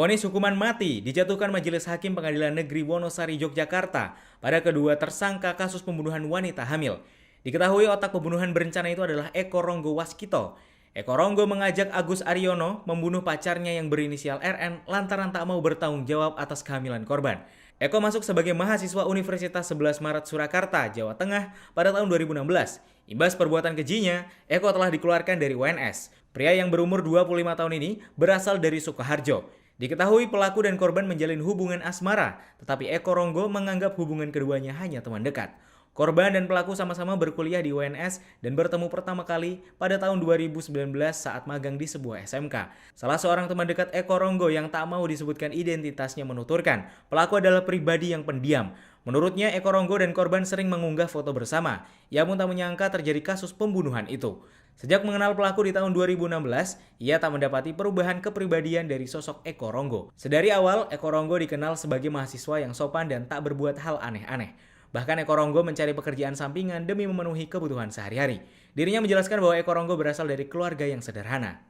Vonis hukuman mati dijatuhkan Majelis Hakim Pengadilan Negeri Wonosari, Yogyakarta pada kedua tersangka kasus pembunuhan wanita hamil. Diketahui otak pembunuhan berencana itu adalah Eko Ronggo Waskito. Eko Ronggo mengajak Agus Aryono membunuh pacarnya yang berinisial RN lantaran tak mau bertanggung jawab atas kehamilan korban. Eko masuk sebagai mahasiswa Universitas 11 Maret Surakarta, Jawa Tengah pada tahun 2016. Imbas perbuatan kejinya, Eko telah dikeluarkan dari UNS. Pria yang berumur 25 tahun ini berasal dari Sukoharjo. Diketahui pelaku dan korban menjalin hubungan asmara, tetapi Eko Ronggo menganggap hubungan keduanya hanya teman dekat. Korban dan pelaku sama-sama berkuliah di UNS dan bertemu pertama kali pada tahun 2019 saat magang di sebuah SMK. Salah seorang teman dekat Eko Ronggo yang tak mau disebutkan identitasnya menuturkan, pelaku adalah pribadi yang pendiam. Menurutnya, Eko Ronggo dan korban sering mengunggah foto bersama. Ia pun tak menyangka terjadi kasus pembunuhan itu. Sejak mengenal pelaku di tahun 2016, ia tak mendapati perubahan kepribadian dari sosok Eko Ronggo. Sedari awal, Eko Ronggo dikenal sebagai mahasiswa yang sopan dan tak berbuat hal aneh-aneh. Bahkan Eko Ronggo mencari pekerjaan sampingan demi memenuhi kebutuhan sehari-hari. Dirinya menjelaskan bahwa Eko Ronggo berasal dari keluarga yang sederhana.